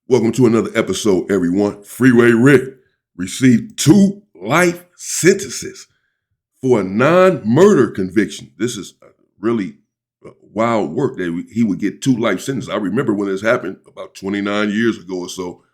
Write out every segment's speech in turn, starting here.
Welcome to another episode, everyone. Freeway Rick received 2 life sentences for a non-murder conviction. This is really wild work that he would get 2 life sentences. I remember when this happened about 29 years ago or so,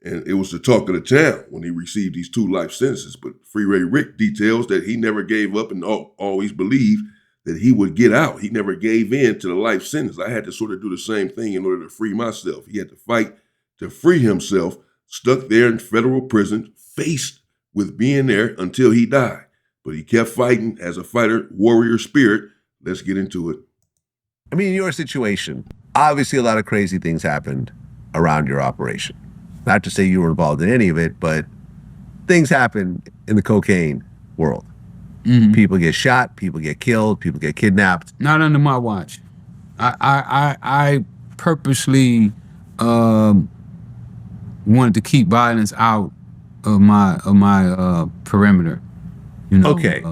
and it was the talk of the town when he received these 2 life sentences. But Freeway Rick details that he never gave up and always believed that he would get out. He never gave in to the life sentence. I had to sort of do the same thing in order to free myself. He had to fight to free himself, stuck there in federal prison, faced with being there until he died. But he kept fighting as a fighter, warrior spirit. Let's get into it. I mean, in your situation, obviously a lot of crazy things happened around your operation. Not to say you were involved in any of it, but things happen in the cocaine world. Mm-hmm. People get shot, people get killed, people get kidnapped. Not under my watch. I purposely wanted to keep violence out of my perimeter. You know. Okay,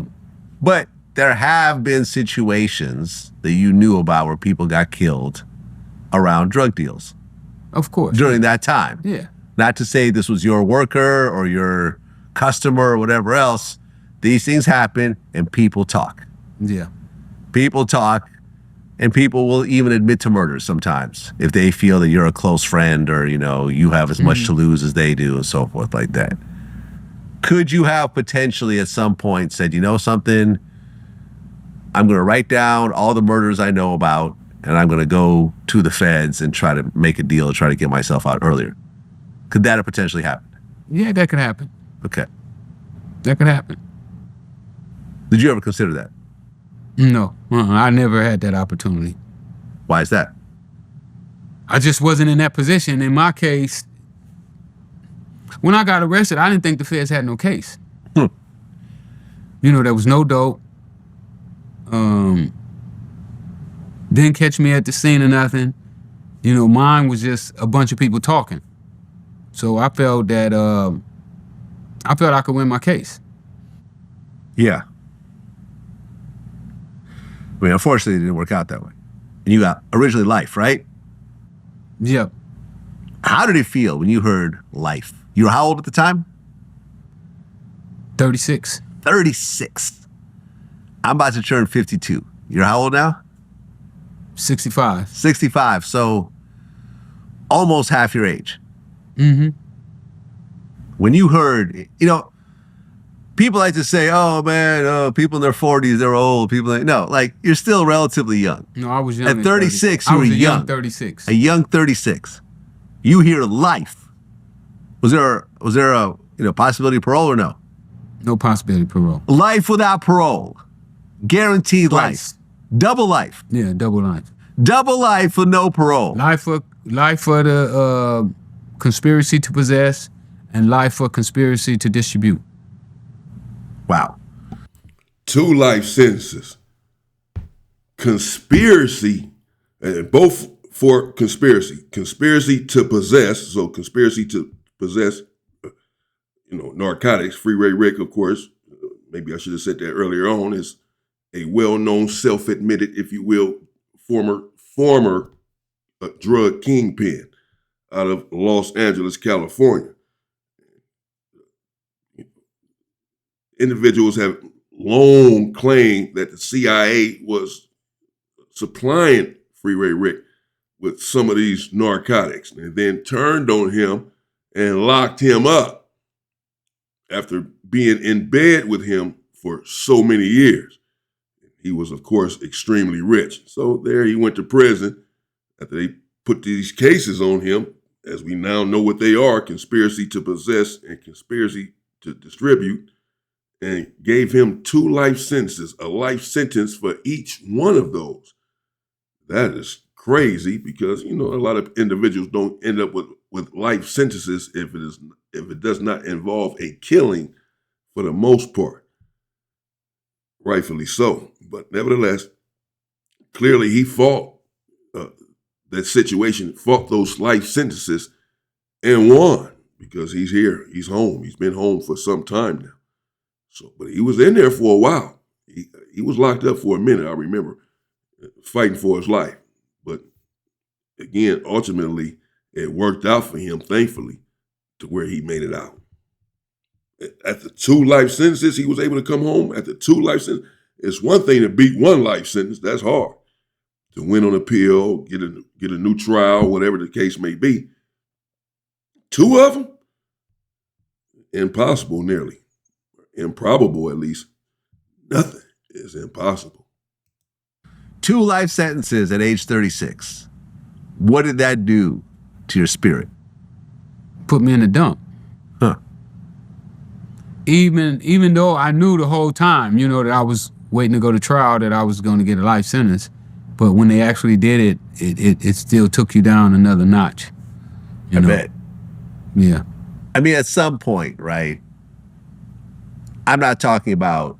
but there have been situations that you knew about where people got killed around drug deals. Of course. During that time. Yeah. Not to say this was your worker or your customer or whatever else. These things happen and people talk. Yeah. People talk, and people will even admit to murder sometimes if they feel that you're a close friend or, you know, you have as much to lose as they do and so forth like that. Could you have potentially at some point said, you know something, I'm going to write down all the murders I know about and I'm going to go to the feds and try to make a deal and try to get myself out earlier? Could that have potentially happened? Yeah, that could happen. Okay. That could happen. Did you ever consider that? No, I never had that opportunity. Why is that? I just wasn't in that position. In my case, when I got arrested, I didn't think the feds had no case. You know, there was no dope. Didn't catch me at the scene or nothing. You know, mine was just a bunch of people talking. So I felt that I could win my case. Yeah. I mean, unfortunately, it didn't work out that way. And you got originally life, right? Yep. How did it feel when you heard life? You were how old at the time? 36. 36. I'm about to turn 52. You're how old now? 65. 65. So almost half your age. Mm-hmm. When you heard, you know, people like to say, oh man, people in their 40s, they're old. No, like you're still relatively young. No, I was young. At 36, you were young. I was a young. 36. A young 36. You hear life. Was there a possibility of parole or no? No possibility of parole. Life without parole. Guaranteed Twice. life. Double life. Yeah, double life. Double life for no parole. Life for the conspiracy to possess and life for conspiracy to distribute. Wow. 2 life sentences. Conspiracy, both for conspiracy. Conspiracy to possess, so conspiracy to possess, narcotics. Freeway Rick, of course, maybe I should have said that earlier on, is a well-known, self-admitted, if you will, former drug kingpin out of Los Angeles, California. Individuals have long claimed that the CIA was supplying Freeway Rick with some of these narcotics and then turned on him and locked him up after being in bed with him for so many years. He was, of course, extremely rich. So there he went to prison after they put these cases on him, as we now know what they are: conspiracy to possess and conspiracy to distribute, and gave him 2 life sentences, a life sentence for each one of those. That is crazy because, a lot of individuals don't end up with life sentences if it does not involve a killing for the most part. Rightfully so. But nevertheless, clearly he fought that situation, fought those life sentences and won because he's here. He's home. He's been home for some time now. So, but he was in there for a while. He was locked up for a minute, I remember, fighting for his life. But again, ultimately, It worked out for him, thankfully, to where he made it out. At the 2 life sentences, he was able to come home. At the 2 life sentences, it's one thing to beat 1 life sentence. That's hard. To win on appeal, get a new trial, whatever the case may be. 2 of them, impossible nearly. Improbable, at least. Nothing is impossible. 2 life sentences at age 36. What did that do to your spirit? Put me in the dump. Huh. Even though I knew the whole time, that I was waiting to go to trial, that I was going to get a life sentence, but when they actually did it still took you down another notch. I bet. Yeah. I mean, at some point, right? I'm not talking about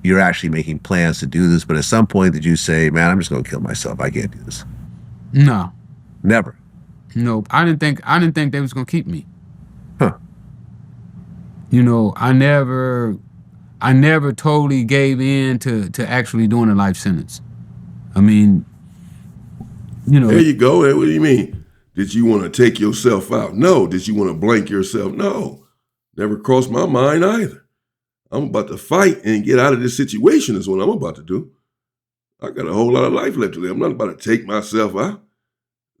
you're actually making plans to do this, but at some point did you say, man, I'm just going to kill myself. I can't do this. No. Never. Nope. I didn't think they was going to keep me. Huh. I never totally gave in to actually doing a life sentence. I mean, There you go. What do you mean? Did you want to take yourself out? No. Did you want to blank yourself? No. Never crossed my mind either. I'm about to fight and get out of this situation is what I'm about to do. I got a whole lot of life left to live. I'm not about to take myself out.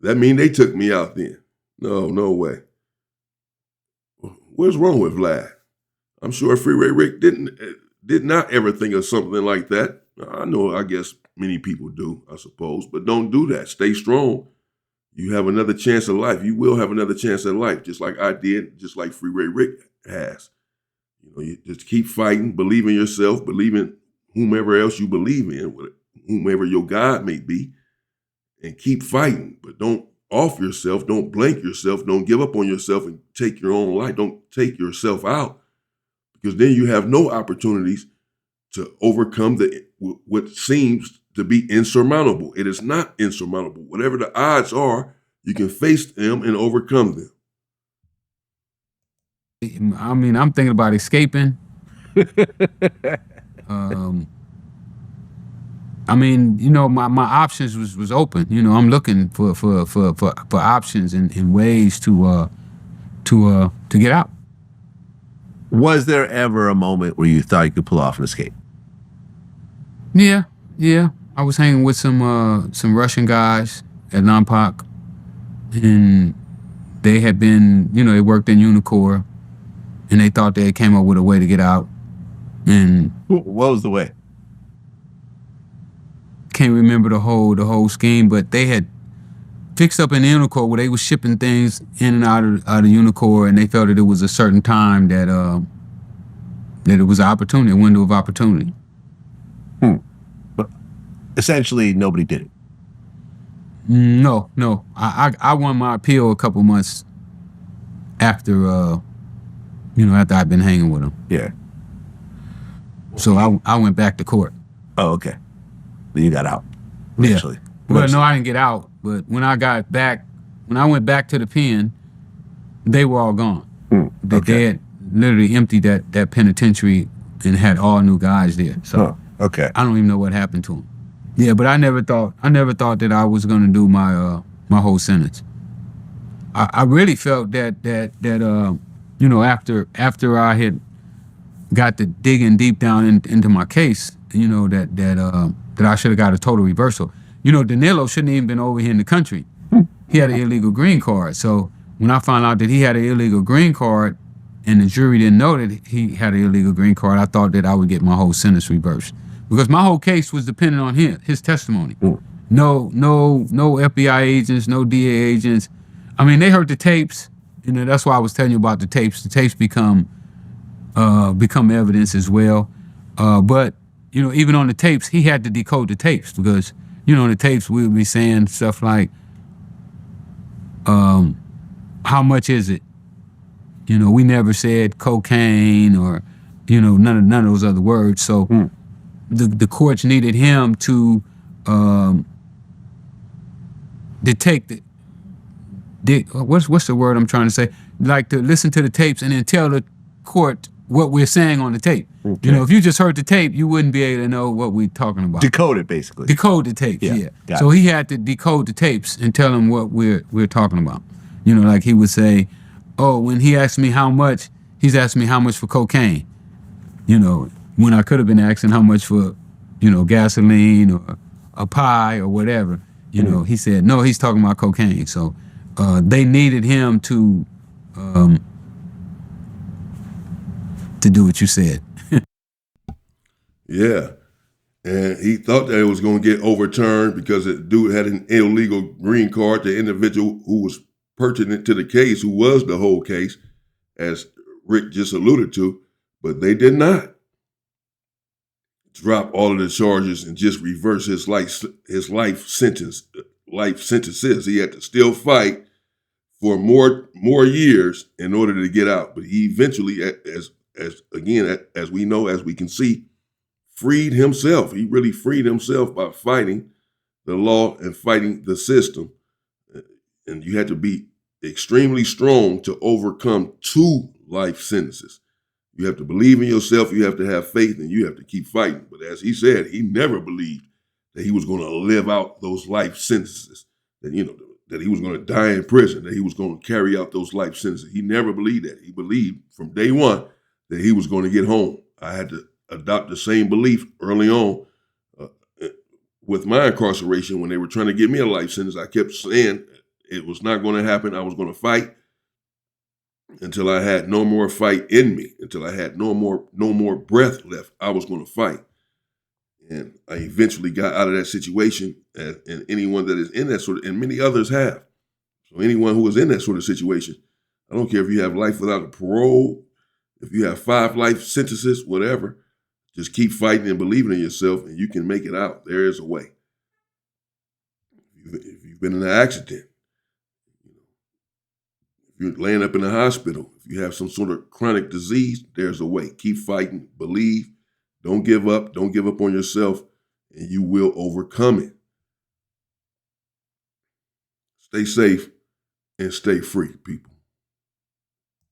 That mean they took me out then? No way. What's wrong with Vlad? I'm sure Freeway Rick did not ever think of something like that. I guess many people do, I suppose, but don't do that. Stay strong. You have another chance at life. You will have another chance at life, just like I did, just like Freeway Rick has. You just keep fighting, believe in yourself, believe in whomever else you believe in, whomever your God may be, and keep fighting. But don't off yourself, don't blank yourself, don't give up on yourself and take your own life. Don't take yourself out, because then you have no opportunities to overcome what seems to be insurmountable. It is not insurmountable. Whatever the odds are, you can face them and overcome them. I mean, I'm thinking about escaping. I mean, my options was open. I'm looking for options and ways to get out. Was there ever a moment where you thought you could pull off an escape? Yeah. I was hanging with some Russian guys at Lompoc, and they had been, they worked in Unicor, and they thought they came up with a way to get out. And what was the way? Can't remember the whole scheme, but they had fixed up in Unicor where they were shipping things in and out of Unicor, and they felt that it was a certain time that it was an opportunity, a window of opportunity. But essentially, nobody did it. No. I won my appeal a couple months after after I'd been hanging with them. Yeah. So I went back to court. Oh, okay. Then you got out. Eventually. Yeah. Well, no, I didn't get out. But when I went back to the pen, they were all gone. They had literally emptied that penitentiary and had all new guys there. So okay. I don't even know what happened to them. Yeah, but I never thought that I was going to do my whole sentence. I really felt that after I had got to digging deep down into my case, that I should have got a total reversal. Danilo shouldn't even been over here in the country. He had an illegal green card. So when I found out that he had an illegal green card and the jury didn't know that he had an illegal green card, I thought that I would get my whole sentence reversed. Because my whole case was dependent on his testimony. No FBI agents, no DA agents. I mean, they heard the tapes. That's why I was telling you about the tapes. The tapes become evidence as well. But even on the tapes, he had to decode the tapes because, on the tapes we would be saying stuff like, how much is it? We never said cocaine or, none of those other words. So the courts needed him to detect what's the word I'm trying to say? Like to listen to the tapes and then tell the court what we're saying on the tape. Okay. If you just heard the tape, you wouldn't be able to know what we're talking about. Decode it, basically. Decode the tapes, yeah. So he had to decode the tapes and tell them what we're talking about. You know, like he would say, oh, when he asked me how much, he's asking me how much for cocaine. You know, when I could have been asking how much for, you know, gasoline or a pie or whatever. You know, he said, no, he's talking about cocaine. So they needed him to do what you said. Yeah. And he thought that it was going to get overturned because the dude had an illegal green card. The individual who was pertinent to the case, who was the whole case, as Rick just alluded to, but they did not drop all of the charges and just reverse his life sentences. He had to still fight for more years in order to get out. But he eventually, as we know, as we can see, freed himself. He really freed himself by fighting the law and fighting the system. And you had to be extremely strong to overcome 2 life sentences. You have to believe in yourself, you have to have faith, and you have to keep fighting. But as he said, he never believed that he was going to live out those life sentences, that he was going to die in prison, that he was going to carry out those life sentences. He never believed that. He believed from day one that he was going to get home. I had to adopt the same belief early on with my incarceration. When they were trying to give me a life sentence, I kept saying it was not going to happen. I was going to fight until I had no more fight in me, until I had no more breath left. I was going to fight. And I eventually got out of that situation, and anyone that is in that sort of, and many others have. So anyone who is in that sort of situation, I don't care if you have life without a parole, if you have 5 life sentences, whatever, just keep fighting and believing in yourself, and you can make it out. There is a way. If you've been in an accident, if you're laying up in the hospital, if you have some sort of chronic disease, there's a way. Keep fighting, believe, don't give up on yourself, and you will overcome it. Stay safe and stay free, people.